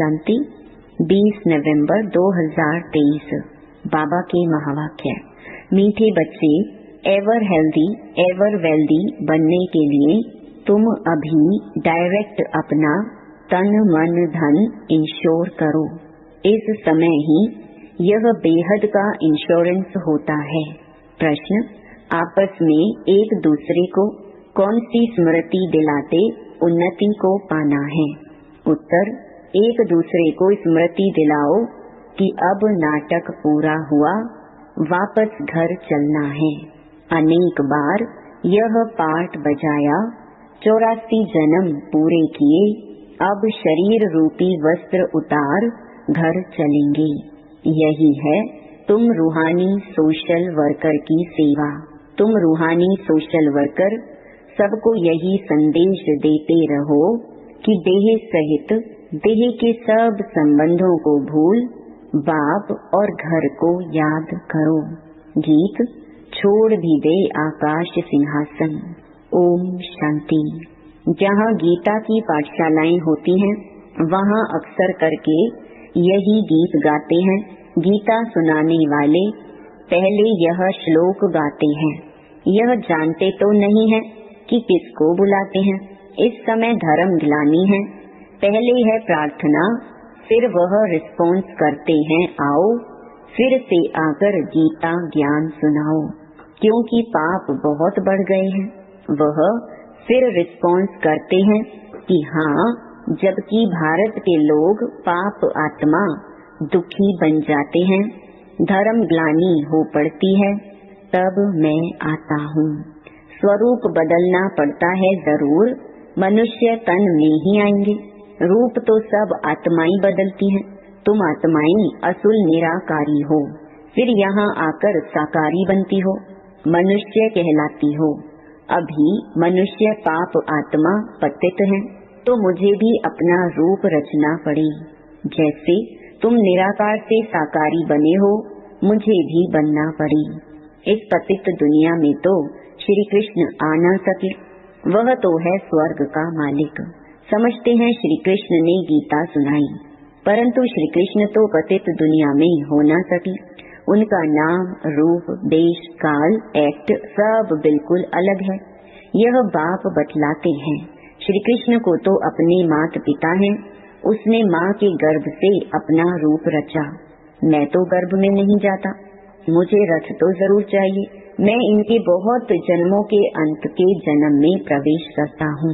शांति 20 नवंबर 2023। बाबा के महावाक्य। मीठे बच्चे, एवर हेल्दी एवर वेल्दी बनने के लिए तुम अभी डायरेक्ट अपना तन मन धन इंश्योर करो। इस समय ही यह बेहद का इंश्योरेंस होता है। प्रश्न, आपस में एक दूसरे को कौन सी स्मृति दिलाते उन्नति को पाना है? उत्तर, एक दूसरे को स्मृति दिलाओ कि अब नाटक पूरा हुआ, वापस घर चलना है। अनेक बार यह पाठ बजाया, 84 जन्म पूरे किए, अब शरीर रूपी वस्त्र उतार घर चलेंगे। यही है तुम रूहानी सोशल वर्कर की सेवा। तुम रूहानी सोशल वर्कर सबको यही संदेश देते रहो कि देह सहित देह के सब संबंधों को भूल बाप और घर को याद करो। गीत, छोड़ भी दे आकाश सिंहासन। ओम शांति। जहाँ गीता की पाठशालाएं होती हैं, वहाँ अक्सर करके यही गीत गाते हैं। गीता सुनाने वाले पहले यह श्लोक गाते हैं। यह जानते तो नहीं है कि किसको बुलाते हैं। इस समय धर्म ग्लानि है। पहले है प्रार्थना, फिर वह रिस्पॉन्स करते हैं, आओ फिर से आकर गीता ज्ञान सुनाओ। क्योंकि पाप बहुत बढ़ गए हैं, वह फिर रिस्पॉन्स करते हैं कि हाँ, जबकि भारत के लोग पाप आत्मा दुखी बन जाते हैं, धर्म ग्लानि हो पड़ती है, तब मैं आता हूँ। स्वरूप बदलना पड़ता है जरूर, मनुष्य तन में ही आएंगे। रूप तो सब आत्माएं बदलती हैं। तुम आत्माएं असुल निराकारी हो, फिर यहाँ आकर साकारी बनती हो, मनुष्य कहलाती हो। अभी मनुष्य पाप आत्मा पतित है, तो मुझे भी अपना रूप रचना पड़ी। जैसे तुम निराकार से साकारी बने हो, मुझे भी बनना पड़ी। इस पतित दुनिया में तो श्री कृष्ण आ न सके। वह तो है स्वर्ग का मालिक। समझते हैं श्री कृष्ण ने गीता सुनाई, परंतु श्री कृष्ण तो पतित दुनिया में हो न सके। उनका नाम, रूप, देश, काल, एक्ट सब बिल्कुल अलग है। यह बाप बतलाते हैं। श्री कृष्ण को तो अपने माता पिता हैं, उसने माँ के गर्भ से अपना रूप रचा। मैं तो गर्भ में नहीं जाता, मुझे रथ तो जरूर चाहिए। मैं इनके बहुत जन्मों के अंत के जन्म में प्रवेश करता हूँ।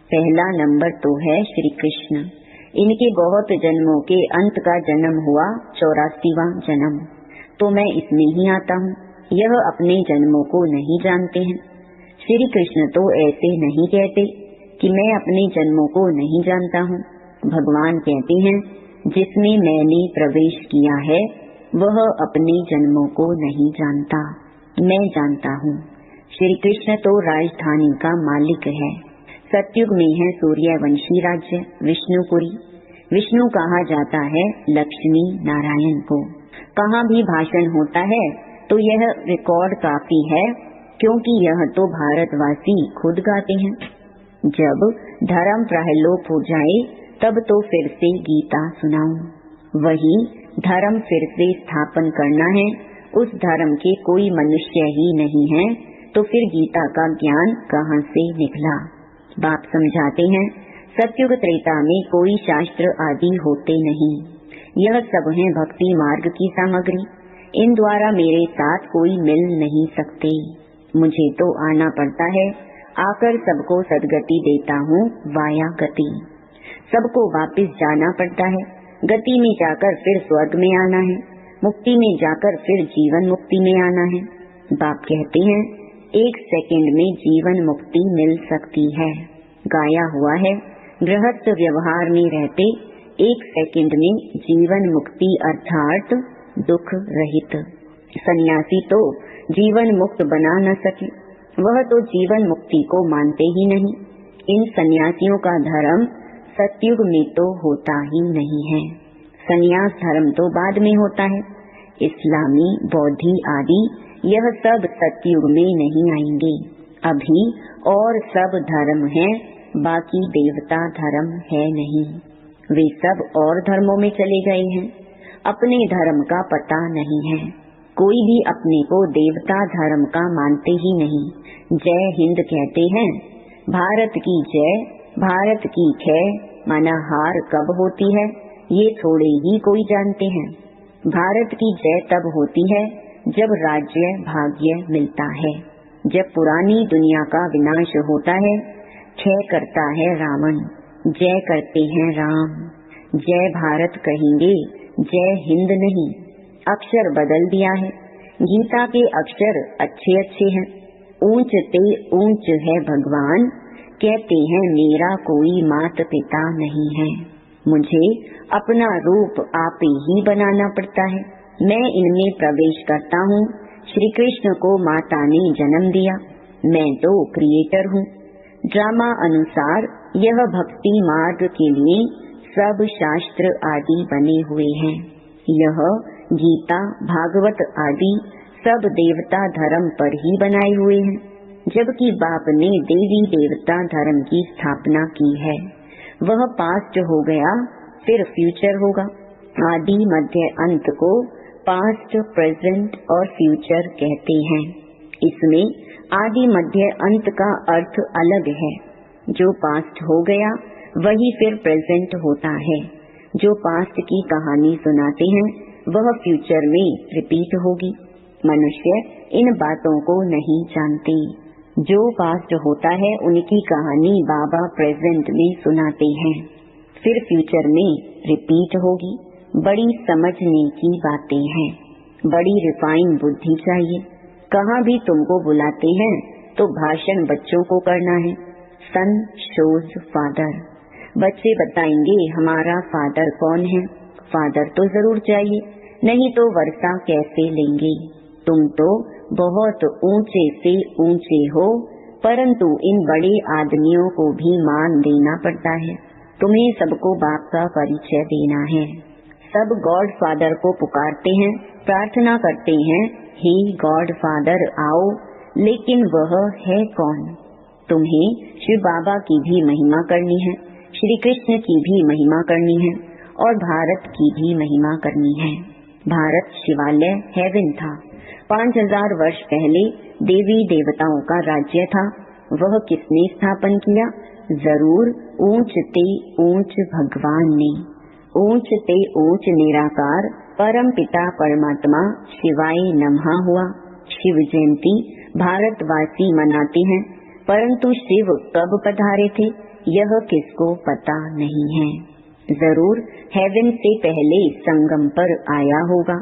पहला नंबर तो है श्री कृष्ण। इनके बहुत जन्मों के अंत का जन्म हुआ 84वां जन्म, तो मैं इसमें ही आता हूँ। यह अपने जन्मों को नहीं जानते हैं। श्री कृष्ण तो ऐसे नहीं कहते कि मैं अपने जन्मों को नहीं जानता हूँ। भगवान कहते हैं, जिसमें मैंने प्रवेश किया है वह अपने जन्मों को नहीं जानता, मैं जानता हूँ। श्री कृष्ण तो राजधानी का मालिक है। सतयुग में है सूर्यवंशी राज्य विष्णुपुरी। विष्णु कहा जाता है लक्ष्मी नारायण को। कहाँ भी भाषण होता है तो यह रिकॉर्ड काफी है, क्योंकि यह तो भारतवासी खुद गाते हैं। जब धर्म प्रहलोप हो जाए तब तो फिर से गीता सुनाऊं। वही धर्म फिर से स्थापन करना है। उस धर्म के कोई मनुष्य ही नहीं है, तो फिर गीता का ज्ञान कहाँ से निकला? बाप समझाते हैं, सतयुग त्रेता में कोई शास्त्र आदि होते नहीं। यह सब है भक्ति मार्ग की सामग्री। इन द्वारा मेरे साथ कोई मिल नहीं सकते। मुझे तो आना पड़ता है, आकर सबको सदगति देता हूँ वाया गति। सबको वापस जाना पड़ता है। गति में जाकर फिर स्वर्ग में आना है, मुक्ति में जाकर फिर जीवन मुक्ति में आना है। बाप कहते हैं, 1 सेकंड में जीवन मुक्ति मिल सकती है। गाया हुआ है, गृहस्थ व्यवहार में रहते 1 सेकंड में जीवन मुक्ति अर्थात दुख रहित। सन्यासी तो जीवन मुक्त बना न सके, वह तो जीवन मुक्ति को मानते ही नहीं। इन सन्यासियों का धर्म सतयुग में तो होता ही नहीं है। सन्यास धर्म तो बाद में होता है। इस्लामी, बौद्धि आदि यह सब सतयुग में नहीं आएंगे। अभी और सब धर्म हैं, बाकी देवता धर्म है नहीं। वे सब और धर्मों में चले गए हैं, अपने धर्म का पता नहीं है। कोई भी अपने को देवता धर्म का मानते ही नहीं। जय हिंद कहते हैं, भारत की जय, भारत की खै, माना हार कब होती है ये थोड़े ही कोई जानते हैं। भारत की जय तब होती है जब राज्य भाग्य मिलता है, जब पुरानी दुनिया का विनाश होता है। क्षय करता है रावण, जय करते हैं राम। जय भारत कहेंगे, जय हिंद नहीं। अक्षर बदल दिया है, गीता के अक्षर अच्छे अच्छे हैं। ऊंच ते ऊंच है भगवान, कहते हैं मेरा कोई माता पिता नहीं है। मुझे अपना रूप आप ही बनाना पड़ता है। मैं इनमें प्रवेश करता हूँ। श्री कृष्ण को माता ने जन्म दिया, मैं तो क्रिएटर हूँ। ड्रामा अनुसार यह भक्ति मार्ग के लिए सब शास्त्र आदि बने हुए हैं। यह गीता भागवत आदि सब देवता धर्म पर ही बनाए हुए हैं, जबकि बाप ने देवी देवता धर्म की स्थापना की है। वह पास्ट हो गया, फिर फ्यूचर होगा। आदि मध्य अंत को पास्ट, प्रेजेंट और फ्यूचर कहते हैं। इसमें आदि मध्य अंत का अर्थ अलग है। जो पास्ट हो गया वही फिर प्रेजेंट होता है। जो पास्ट की कहानी सुनाते हैं वह फ्यूचर में रिपीट होगी। मनुष्य इन बातों को नहीं जानते। जो पास्ट होता है उनकी कहानी बाबा प्रेजेंट में सुनाते हैं, फिर फ्यूचर में रिपीट होगी। बड़ी समझने की बातें हैं, बड़ी रिफाइन बुद्धि चाहिए। कहाँ भी तुमको बुलाते हैं तो भाषण बच्चों को करना है। सन शोज फादर, बच्चे बताएंगे हमारा फादर कौन है। फादर तो जरूर चाहिए, नहीं तो वर्षा कैसे लेंगे। तुम तो बहुत ऊंचे से ऊंचे हो, परंतु इन बड़े आदमियों को भी मान देना पड़ता है। तुम्हें सबको बाप का परिचय देना है। सब गॉड फादर को पुकारते हैं, प्रार्थना करते हैं, हे गॉड फादर आओ, लेकिन वह है कौन। तुम्हें शिव बाबा की भी महिमा करनी है, श्री कृष्ण की भी महिमा करनी है और भारत की भी महिमा करनी है। भारत शिवालय हेवन था। 5000 वर्ष पहले देवी देवताओं का राज्य था। वह किसने स्थापन किया? जरूर ऊंच ते ऊंच भगवान ने। ऊंच ते ऊंच निराकार परम पिता परमात्मा शिवाय नमः हुआ। शिव जयंती भारतवासी मनाते हैं, परंतु शिव कब पधारे थे यह किसको पता नहीं है। जरूर हेवन से पहले संगम पर आया होगा।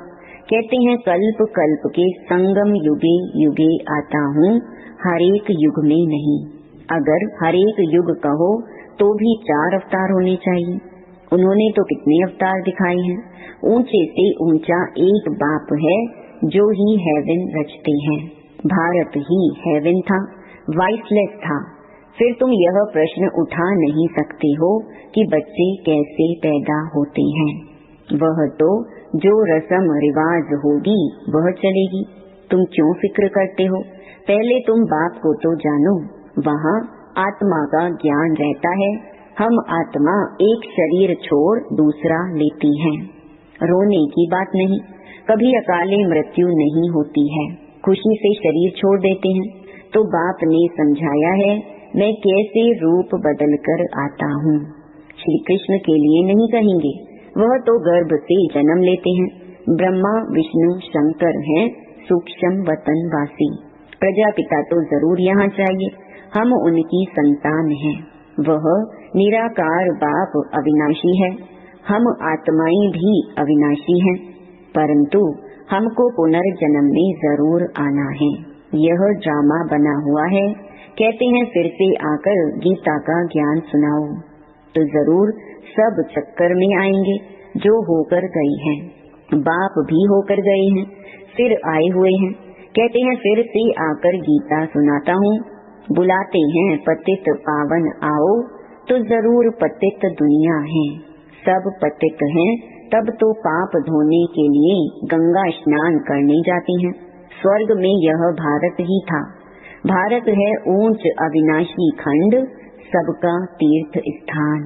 कहते हैं कल्प कल्प के संगम युगे युगे आता हूँ, हरेक युग में नहीं। अगर हरेक युग कहो तो भी 4 अवतार होने चाहिए। उन्होंने तो कितने अवतार दिखाए हैं। ऊंचे से ऊंचा एक बाप है जो ही हेवन रचते हैं। भारत ही हेवन था, वाइसलेस था। फिर तुम यह प्रश्न उठा नहीं सकते हो कि बच्चे कैसे पैदा होते हैं। वह तो जो रस्म रिवाज होगी वह चलेगी। तुम क्यों फिक्र करते हो? पहले तुम बाप को तो जानो। वहाँ आत्मा का ज्ञान रहता है। हम आत्मा एक शरीर छोड़ दूसरा लेती हैं। रोने की बात नहीं, कभी अकाले मृत्यु नहीं होती है। खुशी से शरीर छोड़ देते हैं। तो बाप ने समझाया है मैं कैसे रूप बदलकर आता हूँ। श्री कृष्ण के लिए नहीं कहेंगे, वह तो गर्भ से जन्म लेते हैं। ब्रह्मा विष्णु शंकर हैं सूक्ष्म वतन वासी। प्रजापिता तो जरूर यहाँ चाहिए, हम उनकी संतान हैं। वह निराकार बाप अविनाशी है, हम आत्माएं भी अविनाशी हैं, परंतु हमको पुनर्जन्म में जरूर आना है। यह ड्रामा बना हुआ है। कहते हैं फिर से आकर गीता का ज्ञान सुनाओ, तो जरूर सब चक्कर में आएंगे जो होकर गए हैं। बाप भी होकर गए हैं, फिर आए हुए हैं। कहते हैं फिर से आकर गीता सुनाता हूँ। बुलाते हैं पतित पावन आओ, तो जरूर पतित दुनिया है। सब पतित हैं, तब तो पाप धोने के लिए गंगा स्नान करने जाते हैं। स्वर्ग में यह भारत ही था। भारत है ऊंच अविनाशी खंड, सबका तीर्थ स्थान।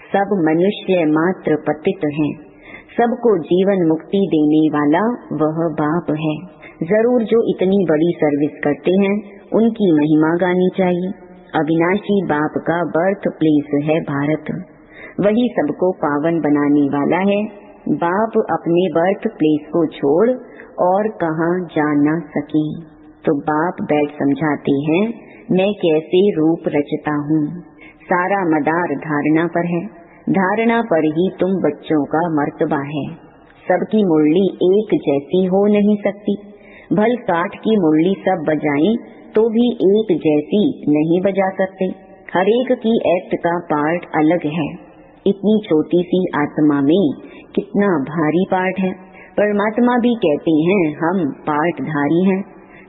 सब मनुष्य मात्र पतित हैं। सबको जीवन मुक्ति देने वाला वह बाप है। जरूर जो इतनी बड़ी सर्विस करते हैं उनकी महिमा गानी चाहिए। अविनाशी बाप का बर्थ प्लेस है भारत, वही सबको पावन बनाने वाला है। बाप अपने बर्थ प्लेस को छोड़ और कहाँ जा न सके, तो बाप बैठ समझाते हैं मैं कैसे रूप रचता हूँ। सारा मदार धारणा पर है, धारणा पर ही तुम बच्चों का मर्तबा है। सबकी मुरली एक जैसी हो नहीं सकती। भल काठ की मुरली सब बजाएं तो भी एक जैसी नहीं बजा सकते। हर एक की एक्ट का पार्ट अलग है। इतनी छोटी सी आत्मा में कितना भारी पार्ट है। परमात्मा भी कहते हैं हम पार्टधारी हैं।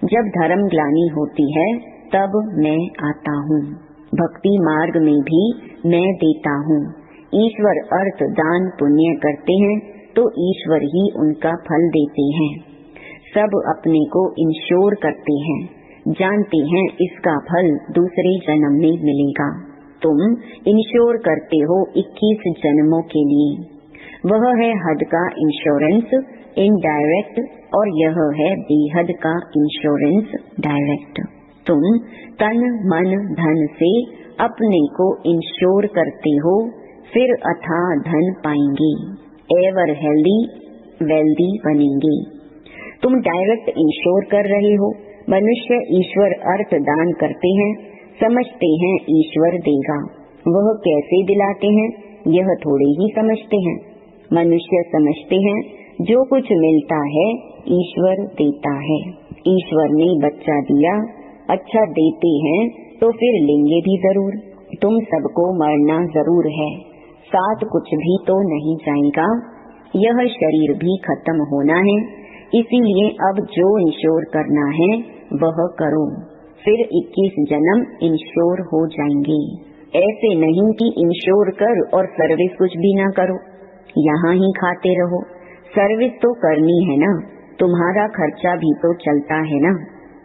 जब धर्म ग्लानि होती है तब मैं आता हूँ। भक्ति मार्ग में भी मैं देता हूँ। ईश्वर अर्थ दान पुण्य करते हैं तो ईश्वर ही उनका फल देते हैं। सब अपने को इंश्योर करते हैं, जानते हैं इसका फल दूसरे जन्म में मिलेगा। तुम इंश्योर करते हो 21 जन्मों के लिए। वह है हद का इंश्योरेंस इनडायरेक्ट और यह है बेहद का इंश्योरेंस डायरेक्ट। तुम तन मन धन से अपने को इंश्योर करते हो, फिर अथाह धन पाएंगे, एवर हेल्दी वेल्दी बनेंगे। तुम डायरेक्ट इंश्योर कर रहे हो। मनुष्य ईश्वर अर्थ दान करते हैं, समझते हैं ईश्वर देगा। वह कैसे दिलाते हैं यह थोड़े ही समझते हैं। मनुष्य समझते हैं जो कुछ मिलता है ईश्वर देता है। ईश्वर ने बच्चा दिया, अच्छा देते हैं तो फिर लेंगे भी जरूर। तुम सबको मरना जरूर है, साथ कुछ भी तो नहीं जाएगा। यह शरीर भी खत्म होना है, इसीलिए अब जो इंश्योर करना है वह करो, फिर 21 जन्म इंश्योर हो जाएंगे। ऐसे नहीं कि इंश्योर कर और सर्विस कुछ भी ना करो, यहाँ ही खाते रहो। सर्विस तो करनी है ना, तुम्हारा खर्चा भी तो चलता है ना।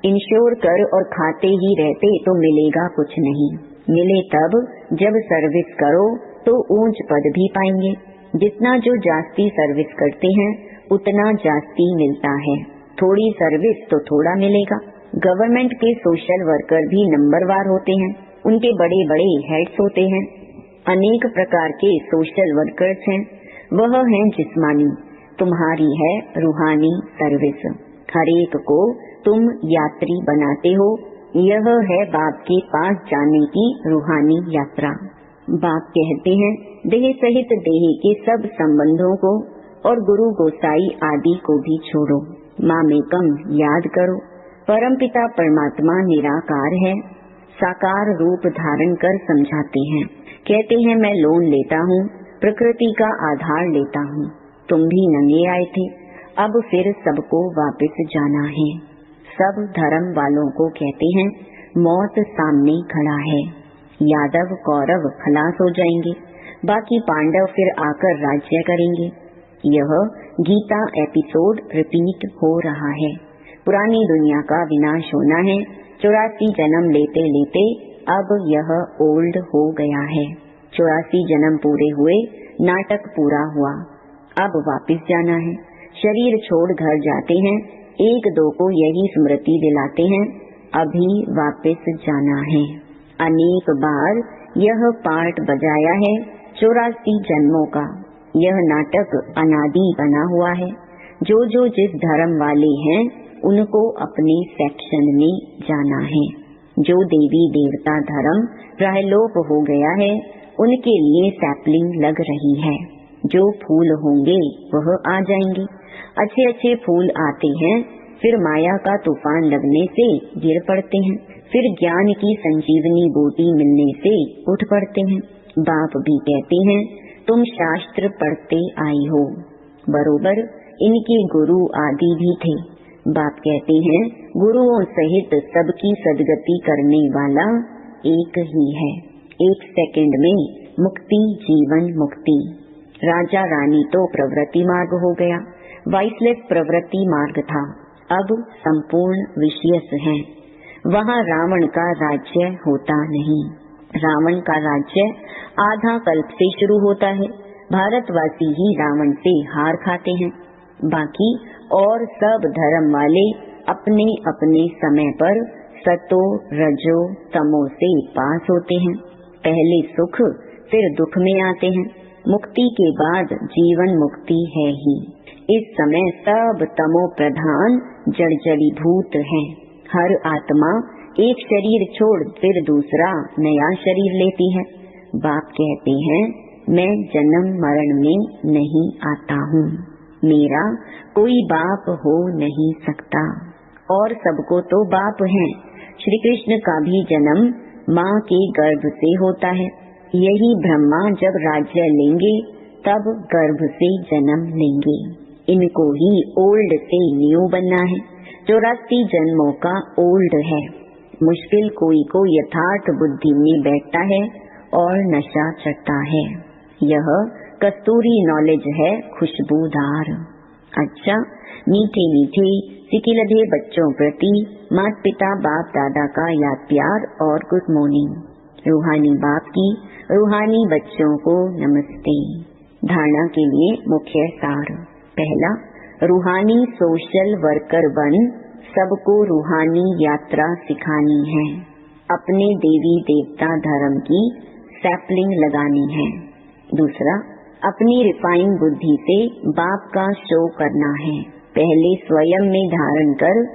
इंश्योर कर और खाते ही रहते तो मिलेगा कुछ नहीं। मिले तब जब सर्विस करो तो ऊंच पद भी पाएंगे। जितना जो जास्ती सर्विस करते हैं उतना जास्ती मिलता है। थोड़ी सर्विस तो थोड़ा मिलेगा। गवर्नमेंट के सोशल वर्कर भी नंबरवार होते हैं, उनके बड़े बड़े हेड्स होते हैं। अनेक प्रकार के सोशल वर्कर्स हैं, वह हैं जिस्मानी, तुम्हारी है रूहानी सर्विस। हर एक को तुम यात्री बनाते हो, यह है बाप के पास जाने की रूहानी यात्रा। बाप कहते हैं देह सहित देह के सब संबंधों को और गुरु गोसाई आदि को भी छोड़ो, मामेकम याद करो। परमपिता परमात्मा निराकार है, साकार रूप धारण कर समझाते हैं। कहते हैं मैं लोन लेता हूँ, प्रकृति का आधार लेता हूँ। तुम भी नंगे आए थे, अब फिर सबको वापस जाना है। सब धर्म वालों को कहते हैं मौत सामने खड़ा है। यादव कौरव खलास हो जाएंगे, बाकी पांडव फिर आकर राज्य करेंगे। यह गीता एपिसोड रिपीट हो रहा है। पुरानी दुनिया का विनाश होना है। 84 जन्म लेते लेते अब यह ओल्ड हो गया है। 84 जन्म पूरे हुए, नाटक पूरा हुआ, अब वापस जाना है। शरीर छोड़ घर जाते हैं, एक दो को यही स्मृति दिलाते हैं अभी वापस जाना है। अनेक बार यह पार्ट बजाया है 84 जन्मों का। यह नाटक अनादि बना हुआ है। जो जो जिस धर्म वाले हैं उनको अपने सेक्शन में जाना है। जो देवी देवता धर्म प्रायलोप हो गया है उनके लिए सैपलिंग लग रही है। जो फूल होंगे वह आ जाएंगे। अच्छे अच्छे फूल आते हैं, फिर माया का तूफान लगने से गिर पड़ते हैं, फिर ज्ञान की संजीवनी बूटी मिलने से उठ पड़ते हैं। बाप भी कहते हैं तुम शास्त्र पढ़ते आई हो, बरोबर इनके गुरु आदि भी थे। बाप कहते हैं गुरुओं सहित सबकी सदगति करने वाला एक ही है। 1 सेकंड में मुक्ति, जीवन मुक्ति। राजा रानी तो प्रवृत्ति मार्ग हो गया, वाइसलेस प्रवृत्ति मार्ग था, अब संपूर्ण विषयस है। वहाँ रावण का राज्य होता नहीं। रावण का राज्य आधा कल्प से शुरू होता है। भारतवासी ही रावण से हार खाते हैं। बाकी और सब धर्म वाले अपने अपने समय पर सतो रजो तमो से पास होते हैं। पहले सुख फिर दुख में आते हैं। मुक्ति के बाद जीवन मुक्ति है ही। इस समय सब तमो प्रधान जड़जड़ीभूत हैं। हर आत्मा एक शरीर छोड़ फिर दूसरा नया शरीर लेती है। बाप कहते हैं, मैं जन्म मरण में नहीं आता हूँ, मेरा कोई बाप हो नहीं सकता। और सबको तो बाप हैं। श्री कृष्ण का भी जन्म माँ के गर्भ से होता है। यही ब्रह्मा जब राज्य लेंगे तब गर्भ से जन्म लेंगे। इनको ही ओल्ड से न्यू बनना है। 84 जन्मों का ओल्ड है। मुश्किल कोई को यथार्थ बुद्धि में बैठता है और नशा चढ़ता है। यह कस्तूरी नॉलेज है, खुशबूदार। अच्छा, मीठे मीठे सिकिलधे बच्चों प्रति माता पिता बाप दादा का याद प्यार और गुड मॉर्निंग। रूहानी बाप की रूहानी बच्चों को नमस्ते। धारणा के लिए मुख्य सार। पहला, रूहानी सोशल वर्कर बन सबको रूहानी यात्रा सिखानी है। अपने देवी देवता धर्म की सैपलिंग लगानी है। दूसरा, अपनी रिफाइन बुद्धि से बाप का शो करना है। पहले स्वयं में धारण कर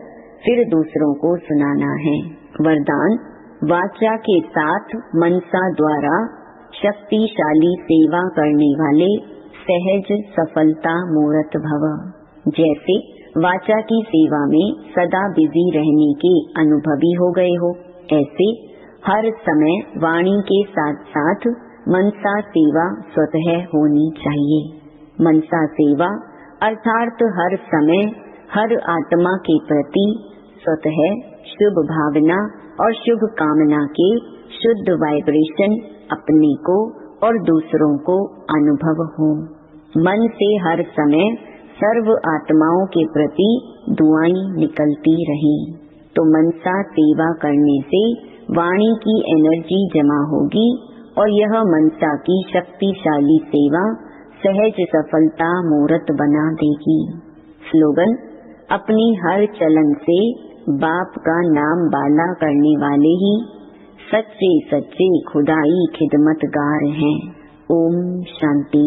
फिर दूसरों को सुनाना है। वरदान, वाचा के साथ मनसा द्वारा शक्तिशाली सेवा करने वाले सहज सफलता मूर्त भव। जैसे वाचा की सेवा में सदा बिजी रहने के अनुभवी हो गए हो, ऐसे हर समय वाणी के साथ साथ मनसा सेवा स्वतः होनी चाहिए। मनसा सेवा अर्थात हर समय हर आत्मा के प्रति स्वतः शुभ भावना और शुभ कामना के शुद्ध वाइब्रेशन अपने को और दूसरों को अनुभव हो। मन से हर समय सर्व आत्माओं के प्रति दुआएं निकलती रहें, तो मनसा सेवा करने से वाणी की एनर्जी जमा होगी और यह मनसा की शक्तिशाली सेवा सहज सफलता मूर्त बना देगी। स्लोगन, अपनी हर चलन से बाप का नाम बाला करने वाले ही सच्चे सच्चे खुदाई खिदमतगार हैं। ओम शांति।